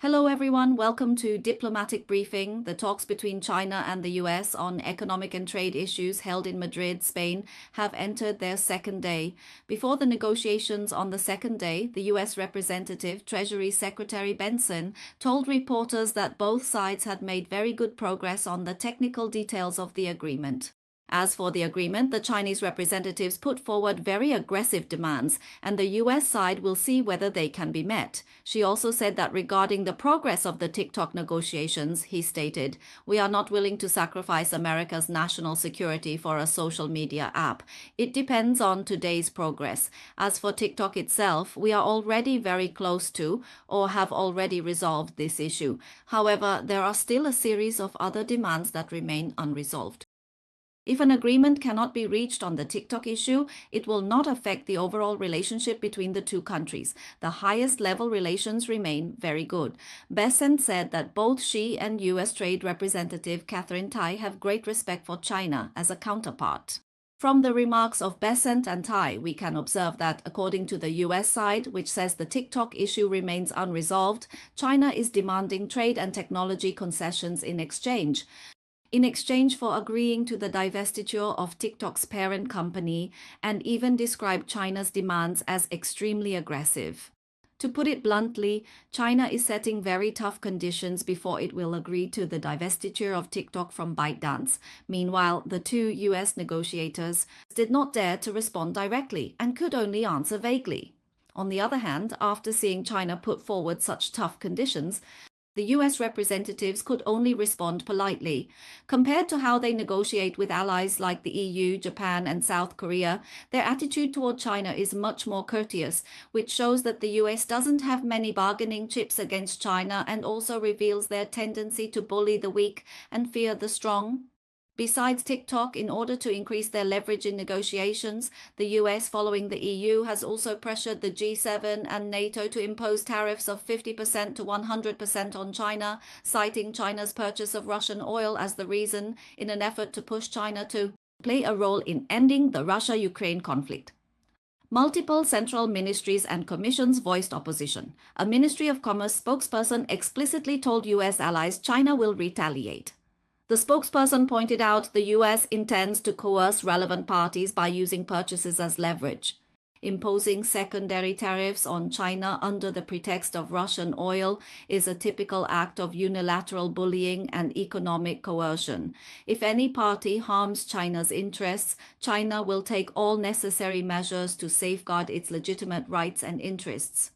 Hello everyone, welcome to Diplomatic Briefing. The talks between China and the US on economic and trade issues held in Madrid, Spain, have entered their second day. Before the negotiations on the second day, the US Representative, Treasury Secretary Benson, told reporters that both sides had made very good progress on the technical details of the agreement. As for the agreement, the Chinese representatives put forward very aggressive demands, and the US side will see whether they can be met. She also said that regarding the progress of the TikTok negotiations, he stated, "We are not willing to sacrifice America's national security for a social media app. It depends on today's progress. As for TikTok itself, we are already very close to, or have already resolved this issue. However, there are still a series of other demands that remain unresolved." If an agreement cannot be reached on the TikTok issue, it will not affect the overall relationship between the two countries. The highest level relations remain very good. Besant said that both she and US Trade Representative Catherine Tai have great respect for China as a counterpart. From the remarks of Besant and Tai, we can observe that, according to the US side, which says the TikTok issue remains unresolved, China is demanding trade and technology concessions in exchange for agreeing to the divestiture of TikTok's parent company, and even described China's demands as extremely aggressive. To put it bluntly, China is setting very tough conditions before it will agree to the divestiture of TikTok from ByteDance. Meanwhile, the two US negotiators did not dare to respond directly and could only answer vaguely. On the other hand, after seeing China put forward such tough conditions, the US representatives could only respond politely. Compared to how they negotiate with allies like the EU, Japan, and South Korea, their attitude toward China is much more courteous, which shows that the US doesn't have many bargaining chips against China and also reveals their tendency to bully the weak and fear the strong. Besides TikTok, in order to increase their leverage in negotiations, the US, following the EU, has also pressured the G7 and NATO to impose tariffs of 50% to 100% on China, citing China's purchase of Russian oil as the reason, in an effort to push China to play a role in ending the Russia-Ukraine conflict. Multiple central ministries and commissions voiced opposition. A Ministry of Commerce spokesperson explicitly told US allies China will retaliate. The spokesperson pointed out the US intends to coerce relevant parties by using purchases as leverage. Imposing secondary tariffs on China under the pretext of Russian oil is a typical act of unilateral bullying and economic coercion. If any party harms China's interests, China will take all necessary measures to safeguard its legitimate rights and interests.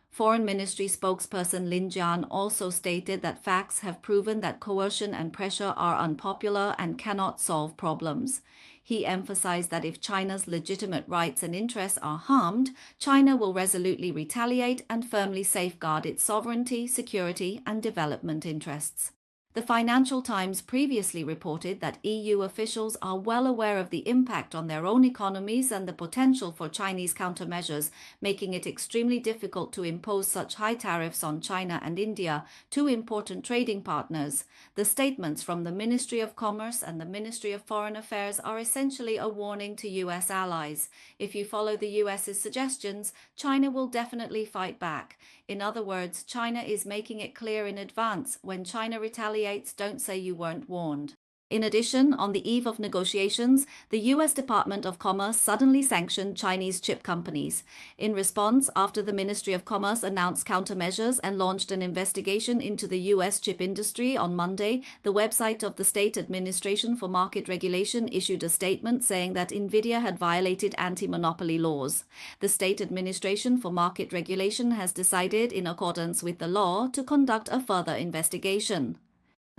Foreign Ministry spokesperson Lin Jian also stated that facts have proven that coercion and pressure are unpopular and cannot solve problems. He emphasized that if China's legitimate rights and interests are harmed, China will resolutely retaliate and firmly safeguard its sovereignty, security, and development interests. The Financial Times previously reported that EU officials are well aware of the impact on their own economies and the potential for Chinese countermeasures, making it extremely difficult to impose such high tariffs on China and India, two important trading partners. The statements from the Ministry of Commerce and the Ministry of Foreign Affairs are essentially a warning to US allies. If you follow the US's suggestions, China will definitely fight back. In other words, China is making it clear in advance, when China retaliates, don't say you weren't warned. In addition, on the eve of negotiations, the US Department of Commerce suddenly sanctioned Chinese chip companies. In response, after the Ministry of Commerce announced countermeasures and launched an investigation into the US chip industry on Monday, the website of the State Administration for Market Regulation issued a statement saying that Nvidia had violated anti-monopoly laws. The State Administration for Market Regulation has decided, in accordance with the law, to conduct a further investigation.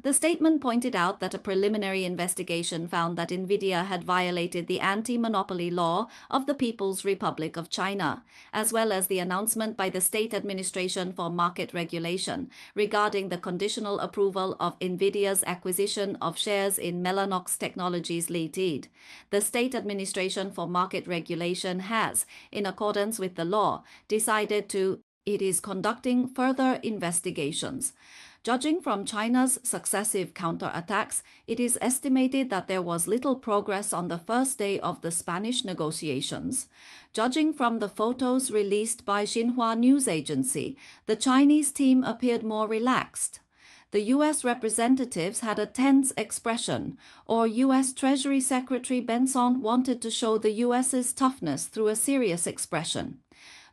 The statement pointed out that a preliminary investigation found that Nvidia had violated the anti-monopoly law of the People's Republic of China, as well as the announcement by the State Administration for Market Regulation regarding the conditional approval of Nvidia's acquisition of shares in Mellanox Technologies Limited. The State Administration for Market Regulation has, in accordance with the law, decided it is conducting further investigations. Judging from China's successive counterattacks, it is estimated that there was little progress on the first day of the Spanish negotiations. Judging from the photos released by Xinhua news agency, the Chinese team appeared more relaxed. The U.S. representatives had a tense expression, or U.S. Treasury Secretary Benson wanted to show the U.S.'s toughness through a serious expression.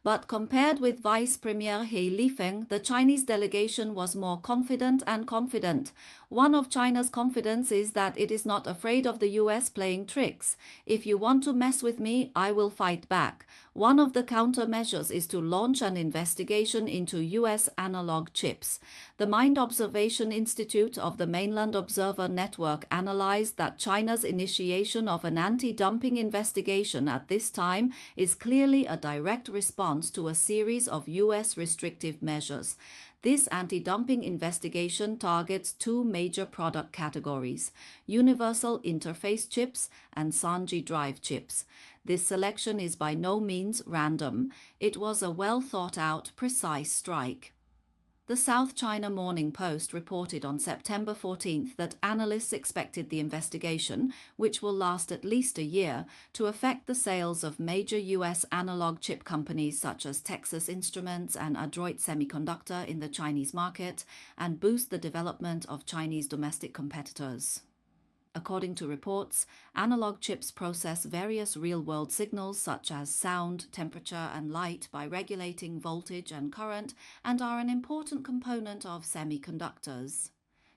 But compared with Vice Premier He Lifeng, the Chinese delegation was more confident and confident. One of China's confidence is that it is not afraid of the US playing tricks. If you want to mess with me, I will fight back. One of the countermeasures is to launch an investigation into US analog chips. The Mind Observation Institute of the Mainland Observer Network analyzed that China's initiation of an anti-dumping investigation at this time is clearly a direct response to a series of US restrictive measures. This anti-dumping investigation targets two major product categories: universal interface chips and Sanji drive chips. This selection is by no means random. It was a well-thought-out, precise strike. The South China Morning Post reported on September 14th that analysts expected the investigation, which will last at least a year, to affect the sales of major U.S. analog chip companies such as Texas Instruments and Adroit Semiconductor in the Chinese market, and boost the development of Chinese domestic competitors. According to reports, analog chips process various real-world signals such as sound, temperature, and light by regulating voltage and current, and are an important component of semiconductors.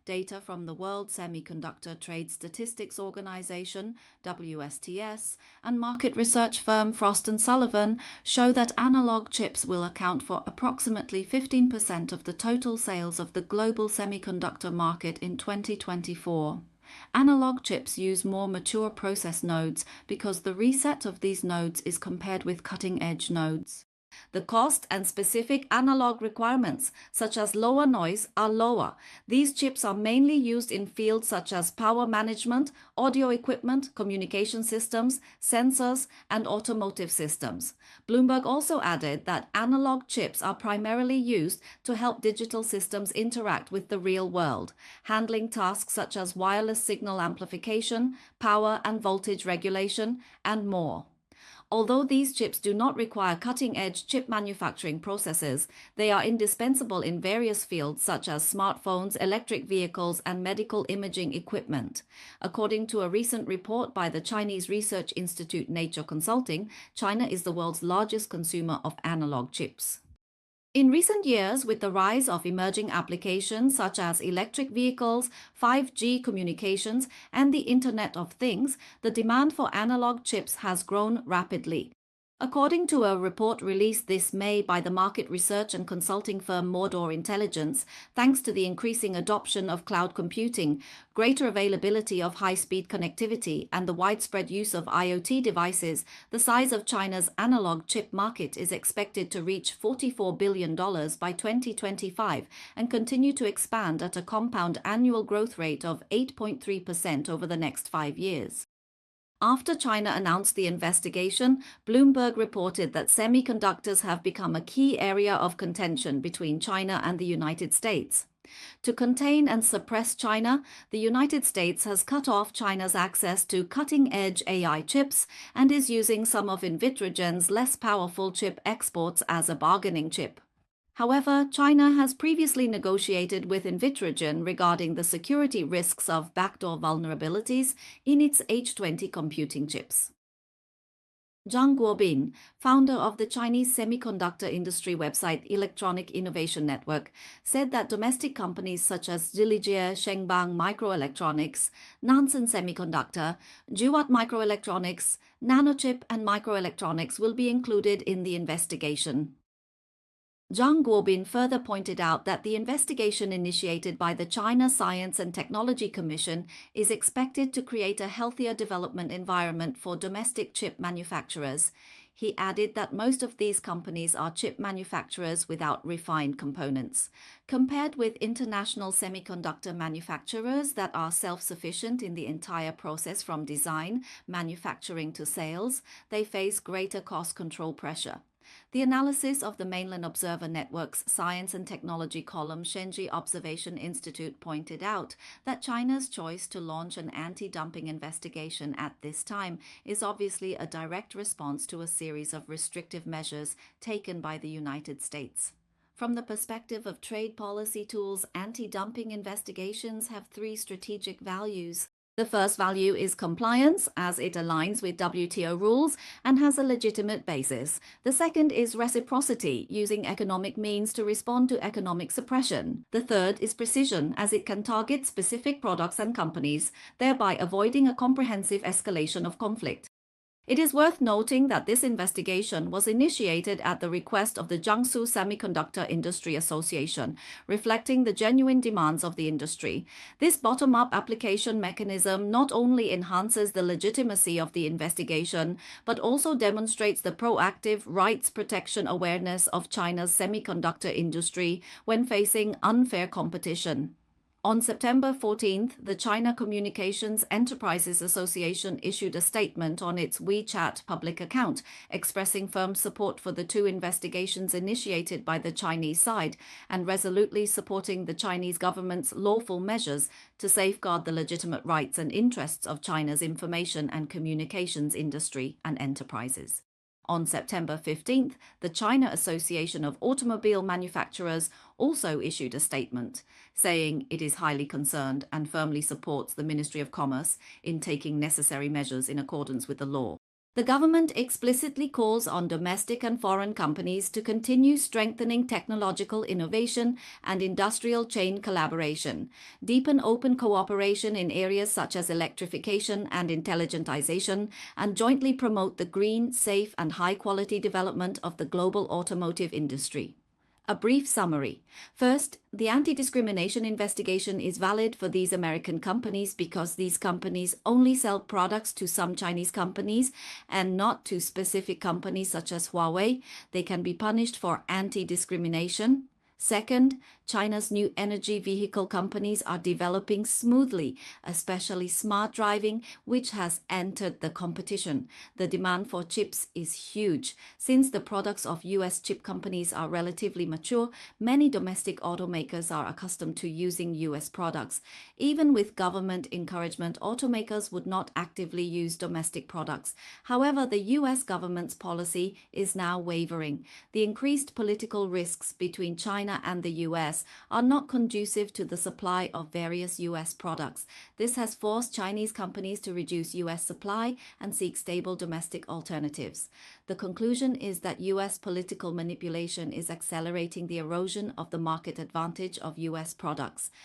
Data from the World Semiconductor Trade Statistics Organization, WSTS, and market research firm Frost & Sullivan show that analog chips will account for approximately 15% of the total sales of the global semiconductor market in 2024. Analog chips use more mature process nodes because the reset of these nodes is compared with cutting-edge nodes. The cost and specific analog requirements, such as lower noise, are lower. These chips are mainly used in fields such as power management, audio equipment, communication systems, sensors, and automotive systems. Bloomberg also added that analog chips are primarily used to help digital systems interact with the real world, handling tasks such as wireless signal amplification, power and voltage regulation, and more. Although these chips do not require cutting-edge chip manufacturing processes, they are indispensable in various fields such as smartphones, electric vehicles, and medical imaging equipment. According to a recent report by the Chinese research institute Nature Consulting, China is the world's largest consumer of analog chips. In recent years, with the rise of emerging applications such as electric vehicles, 5G communications, and the Internet of Things, the demand for analog chips has grown rapidly. According to a report released this May by the market research and consulting firm Mordor Intelligence, thanks to the increasing adoption of cloud computing, greater availability of high-speed connectivity, and the widespread use of IoT devices, the size of China's analog chip market is expected to reach $44 billion by 2025 and continue to expand at a compound annual growth rate of 8.3% over the next 5 years. After China announced the investigation, Bloomberg reported that semiconductors have become a key area of contention between China and the United States. To contain and suppress China, the United States has cut off China's access to cutting-edge AI chips and is using some of Nvidia's less powerful chip exports as a bargaining chip. However, China has previously negotiated with Nvidia regarding the security risks of backdoor vulnerabilities in its H20 computing chips. Zhang Guobin, founder of the Chinese semiconductor industry website Electronic Innovation Network, said that domestic companies such as Zhilijie Shengbang Microelectronics, Nansen Semiconductor, Juwat Microelectronics, Nanochip, and Microelectronics will be included in the investigation. Zhang Guobin further pointed out that the investigation initiated by the China Science and Technology Commission is expected to create a healthier development environment for domestic chip manufacturers. He added that most of these companies are chip manufacturers without refined components. Compared with international semiconductor manufacturers that are self-sufficient in the entire process from design, manufacturing to sales, they face greater cost control pressure. The analysis of the Mainland Observer Network's Science and Technology column Shenji Observation Institute pointed out that China's choice to launch an anti-dumping investigation at this time is obviously a direct response to a series of restrictive measures taken by the United States. From the perspective of trade policy tools, anti-dumping investigations have three strategic values. The first value is compliance, as it aligns with WTO rules and has a legitimate basis. The second is reciprocity, using economic means to respond to economic suppression. The third is precision, as it can target specific products and companies, thereby avoiding a comprehensive escalation of conflict. It is worth noting that this investigation was initiated at the request of the Jiangsu Semiconductor Industry Association, reflecting the genuine demands of the industry. This bottom-up application mechanism not only enhances the legitimacy of the investigation, but also demonstrates the proactive rights protection awareness of China's semiconductor industry when facing unfair competition. On September 14th, the China Communications Enterprises Association issued a statement on its WeChat public account, expressing firm support for the two investigations initiated by the Chinese side and resolutely supporting the Chinese government's lawful measures to safeguard the legitimate rights and interests of China's information and communications industry and enterprises. On September 15th, the China Association of Automobile Manufacturers also issued a statement, saying it is highly concerned and firmly supports the Ministry of Commerce in taking necessary measures in accordance with the law. The government explicitly calls on domestic and foreign companies to continue strengthening technological innovation and industrial chain collaboration, deepen open cooperation in areas such as electrification and intelligentization, and jointly promote the green, safe, and high-quality development of the global automotive industry. A brief summary. First, the anti-discrimination investigation is valid for these American companies because these companies only sell products to some Chinese companies and not to specific companies such as Huawei. They can be punished for anti-discrimination. Second, China's new energy vehicle companies are developing smoothly, especially smart driving, which has entered the competition. The demand for chips is huge. Since the products of US chip companies are relatively mature, many domestic automakers are accustomed to using US products. Even with government encouragement, automakers would not actively use domestic products. However, the US government's policy is now wavering. The increased political risks between China and the US are not conducive to the supply of various US products. This has forced Chinese companies to reduce US supply and seek stable domestic alternatives. The conclusion is that US political manipulation is accelerating the erosion of the market advantage of US products.